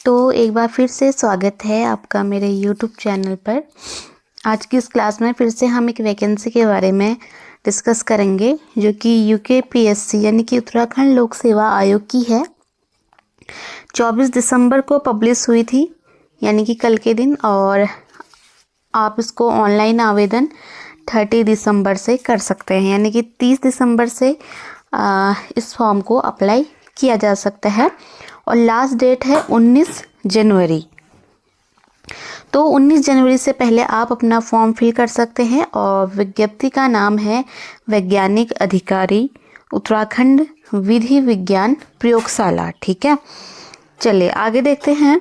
तो एक बार फिर से स्वागत है आपका मेरे यूट्यूब चैनल पर। आज की इस क्लास में फिर से हम एक वैकेंसी के बारे में डिस्कस करेंगे जो कि यूकेपीएससी यानी कि उत्तराखंड लोक सेवा आयोग की है। 24 दिसंबर को पब्लिश हुई थी यानी कि कल के दिन, और आप इसको ऑनलाइन आवेदन 30 दिसंबर से कर सकते हैं, यानी कि 30 दिसंबर से इस फॉर्म को अप्लाई किया जा सकता है और लास्ट डेट है 19 जनवरी। तो 19 जनवरी से पहले आप अपना फॉर्म फिल कर सकते हैं और विज्ञप्ति का नाम है वैज्ञानिक अधिकारी उत्तराखंड विधि विज्ञान प्रयोगशाला। ठीक है, चलिए आगे देखते हैं।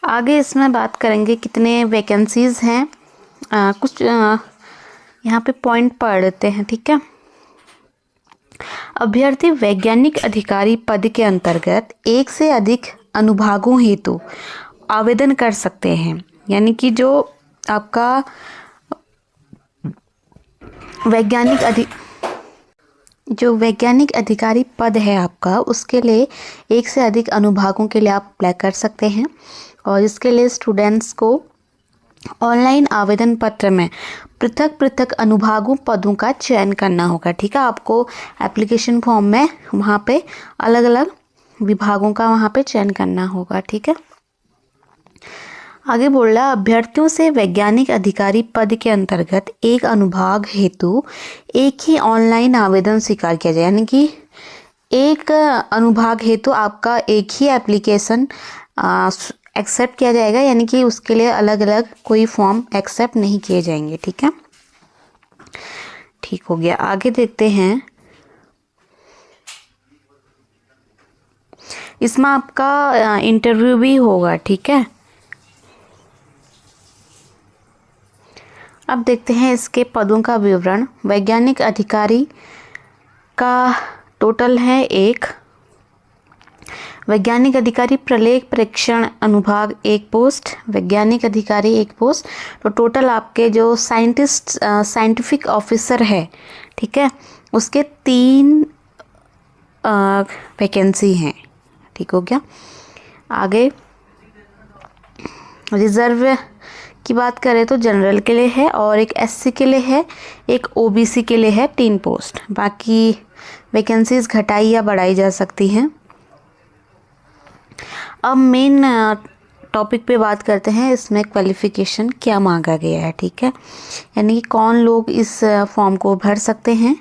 आगे इसमें बात करेंगे कितने वैकेंसीज हैं। कुछ यहाँ पे पॉइंट पढ़ लेते हैं। ठीक है, अभ्यर्थी वैज्ञानिक अधिकारी पद के अंतर्गत एक से अधिक अनुभागों हेतु आवेदन कर सकते हैं, यानी कि जो आपका वैज्ञानिक अधिकारी पद है आपका, उसके लिए एक से अधिक अनुभागों के लिए आप अप्लाई कर सकते हैं। और इसके लिए स्टूडेंट्स को ऑनलाइन आवेदन पत्र में पृथक पृथक अनुभागों पदों का चयन करना होगा। ठीक है, आपको एप्लीकेशन फॉर्म में वहाँ पे अलग अलग विभागों का वहाँ पे चयन करना होगा। ठीक है, आगे बोल रहा, अभ्यर्थियों से वैज्ञानिक अधिकारी पद के अंतर्गत एक अनुभाग हेतु एक ही ऑनलाइन आवेदन स्वीकार किया जाए, यानी कि एक अनुभाग हेतु आपका एक ही एप्लीकेशन एक्सेप्ट किया जाएगा, यानी कि उसके लिए अलग अलग कोई फॉर्म एक्सेप्ट नहीं किए जाएंगे। ठीक है, ठीक हो गया। आगे देखते हैं। इसमें आपका इंटरव्यू भी होगा। ठीक है, अब देखते हैं इसके पदों का विवरण। वैज्ञानिक अधिकारी का टोटल है एक, वैज्ञानिक अधिकारी प्रलेख परीक्षण अनुभाग एक पोस्ट, वैज्ञानिक अधिकारी एक पोस्ट। तो टोटल आपके जो साइंटिफिक ऑफिसर है, ठीक है, उसके 3 वैकेंसी हैं। ठीक हो गया। आगे रिजर्व की बात करें तो जनरल के लिए है और एक एससी के लिए है, एक ओबीसी के लिए है 3 पोस्ट। बाकी वैकेंसीज घटाई या बढ़ाई जा सकती हैं। अब मेन टॉपिक पे बात करते हैं, इसमें क्वालिफिकेशन क्या मांगा गया है। ठीक है, यानी कि कौन लोग इस फॉर्म को भर सकते हैं।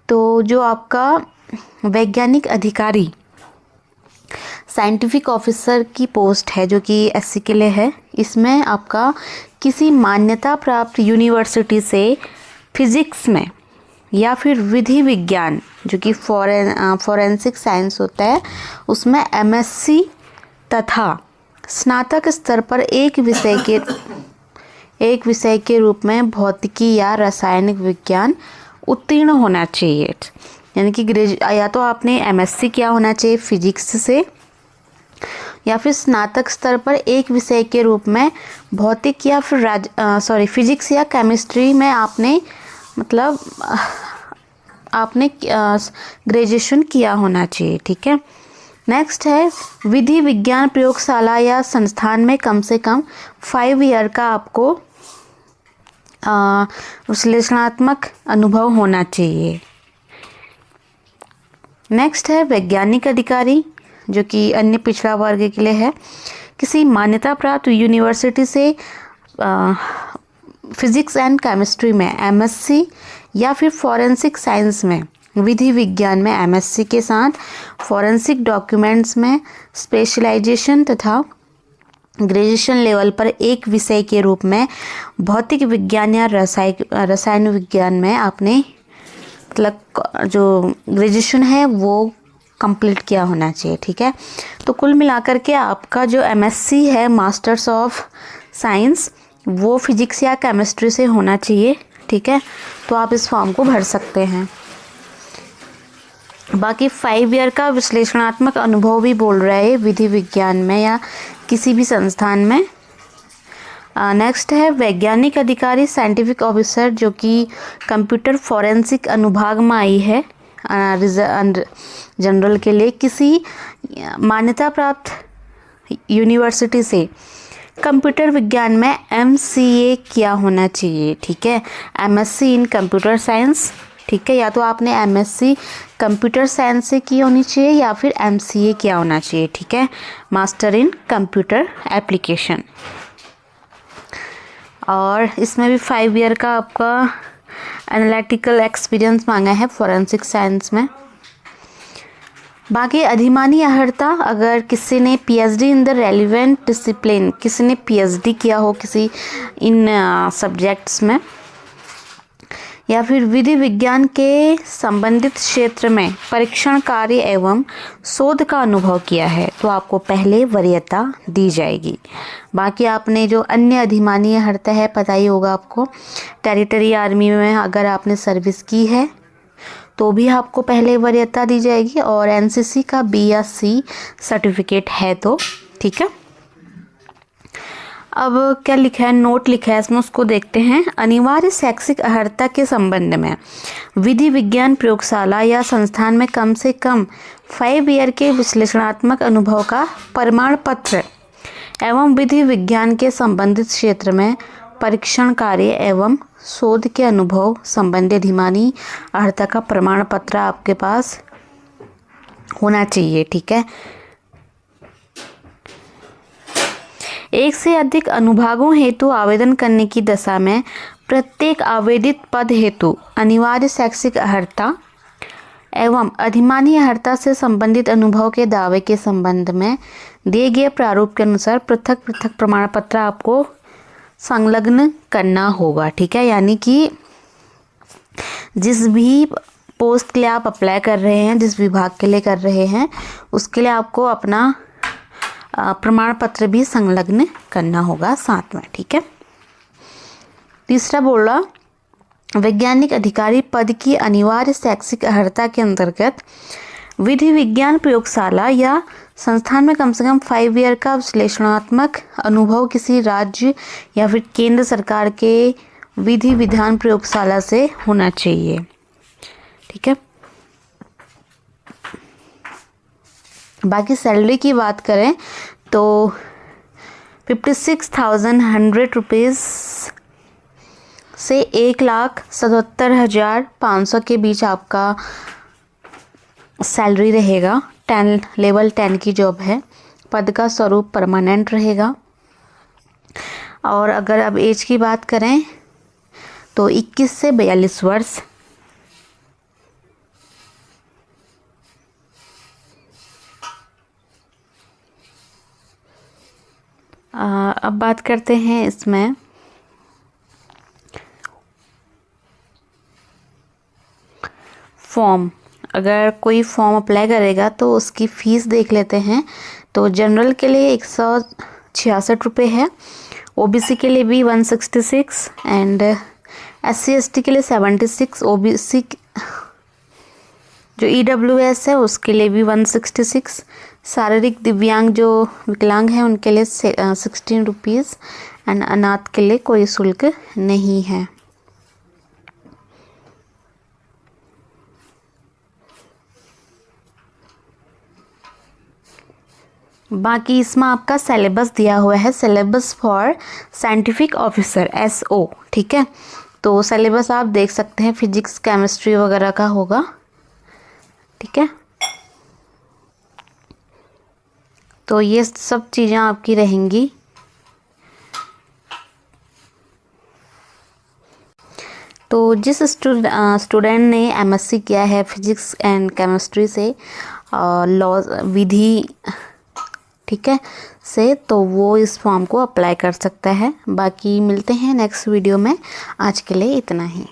तो जो आपका वैज्ञानिक अधिकारी साइंटिफिक ऑफिसर की पोस्ट है जो कि एससी के लिए है, इसमें आपका किसी मान्यता प्राप्त यूनिवर्सिटी से फिजिक्स में या फिर विधि विज्ञान जो कि फॉरेंसिक साइंस होता है, उसमें एमएससी तथा स्नातक स्तर पर एक विषय के रूप में भौतिकी या रासायनिक विज्ञान उत्तीर्ण होना चाहिए। यानी कि या तो आपने एमएससी किया होना चाहिए फिजिक्स से, या फिर स्नातक स्तर पर एक विषय के रूप में भौतिक या फिर फिजिक्स या केमिस्ट्री में आपने ग्रेजुएशन किया होना चाहिए। ठीक है, नेक्स्ट है विधि विज्ञान प्रयोगशाला या संस्थान में कम से कम 5 ईयर का आपको विश्लेषणात्मक अनुभव होना चाहिए। नेक्स्ट है वैज्ञानिक अधिकारी जो कि अन्य पिछड़ा वर्ग के लिए है, किसी मान्यता प्राप्त यूनिवर्सिटी से फिजिक्स एंड केमिस्ट्री में एमएससी या फिर फॉरेंसिक साइंस में विधि विज्ञान में एमएससी के साथ फॉरेंसिक डॉक्यूमेंट्स में स्पेशलाइजेशन तथा ग्रेजुएशन लेवल पर एक विषय के रूप में भौतिक विज्ञान या रसायन विज्ञान में आपने जो ग्रेजुएशन है वो कंप्लीट किया होना चाहिए। ठीक है, तो कुल मिलाकर के आपका जो एमएससी है मास्टर्स ऑफ साइंस, वो फिजिक्स या केमिस्ट्री से होना चाहिए। ठीक है, तो आप इस फॉर्म को भर सकते हैं। बाकी 5 ईयर का विश्लेषणात्मक अनुभव भी बोल रहा है विधि विज्ञान में या किसी भी संस्थान में नेक्स्ट है वैज्ञानिक अधिकारी, साइंटिफिक ऑफिसर, जो कि कंप्यूटर फॉरेंसिक अनुभाग में आई है जनरल के लिए। किसी मान्यता प्राप्त यूनिवर्सिटी से कंप्यूटर विज्ञान में MCA किया होना चाहिए, ठीक है। MSc इन कंप्यूटर साइंस, ठीक है, या तो आपने MSc कंप्यूटर साइंस से की होनी चाहिए या फिर MCA किया होना चाहिए, ठीक है, मास्टर इन कंप्यूटर एप्लीकेशन। और इसमें भी 5 ईयर का आपका एनालिटिकल एक्सपीरियंस मांगा है फॉरेंसिक साइंस में। बाकी अधिमानी अर्हता, अगर किसी ने PhD in the relevant discipline, किसी ने PhD किया हो किसी इन सब्जेक्ट्स में, या फिर विधि विज्ञान के संबंधित क्षेत्र में परीक्षण कार्य एवं शोध का अनुभव किया है, तो आपको पहले वरीयता दी जाएगी। बाकी आपने जो अन्य अधिमानी अर्हता है पता ही होगा आपको, टेरिटरी आर्मी में अगर आपने सर्विस की है तो भी आपको पहले वरीयता दी जाएगी, और NCC का B या C सर्टिफिकेट है तो, ठीक है। अब क्या लिखा है, नोट लिखा है इसमें, उसको देखते हैं। अनिवार्य शैक्षिक अर्हता के संबंध में विधि विज्ञान प्रयोगशाला या संस्थान में कम से कम 5 ईयर के विश्लेषणात्मक अनुभव का प्रमाण पत्र एवं विधि विज्ञान के संबंधित क्षेत्र में परीक्षण कार्य एवं शोध के अनुभव संबंधी अधिमानी अर्हता का प्रमाण पत्र आपके पास होना चाहिए, ठीक है। एक से अधिक अनुभागों हेतु आवेदन करने की दशा में प्रत्येक आवेदित पद हेतु अनिवार्य शैक्षिक अर्हता एवं अधिमानी अर्हता से संबंधित अनुभव के दावे के संबंध में दिए गए प्रारूप के अनुसार पृथक पृथक प्रमाण पत्र आपको संलग्न करना होगा, ठीक है। यानी कि जिस भी पोस्ट के लिए आप अप्लाई कर रहे हैं, जिस विभाग के लिए कर रहे हैं, उसके लिए आपको अपना प्रमाण पत्र भी संलग्न करना होगा साथ में, ठीक है। तीसरा बोला, वैज्ञानिक अधिकारी पद की अनिवार्य शैक्षिक अर्हता के अंतर्गत विधि विज्ञान प्रयोगशाला या संस्थान में कम से कम 5 ईयर का विश्लेषणात्मक अनुभव किसी राज्य या फिर केंद्र सरकार के विधि विधान प्रयोगशाला से होना चाहिए, ठीक है। बाकी सैलरी की बात करें तो 56,100 रुपीज़ से 1,77,500 के बीच आपका सैलरी रहेगा। लेवल 10 की जॉब है। पद का स्वरूप परमानेंट रहेगा। और अगर अब एज की बात करें तो 21 से 42 वर्ष। अब बात करते हैं इसमें फॉर्म। अगर कोई फॉर्म अप्लाई करेगा तो उसकी फ़ीस देख लेते हैं। तो जनरल के लिए 166 रुपये है, ओबीसी के लिए भी 166 एंड SC ST के लिए 76, ओबीसी जो EWS है उसके लिए भी 166, शारीरिक दिव्यांग जो विकलांग हैं उनके लिए 16 रुपीज़ एंड अनाथ के लिए कोई शुल्क नहीं है। बाकी इसमें आपका सिलेबस दिया हुआ है, syllabus for scientific officer SO, ठीक है। तो सिलेबस आप देख सकते हैं, फिजिक्स केमिस्ट्री वगैरह का होगा, ठीक है। तो ये सब चीज़ें आपकी रहेंगी। तो जिस स्टूडेंट ने MSc किया है फिजिक्स एंड केमिस्ट्री से लॉ विधि, ठीक है, से, तो वो इस फॉर्म को अप्लाई कर सकता है। बाकी मिलते हैं नेक्स्ट वीडियो में। आज के लिए इतना ही।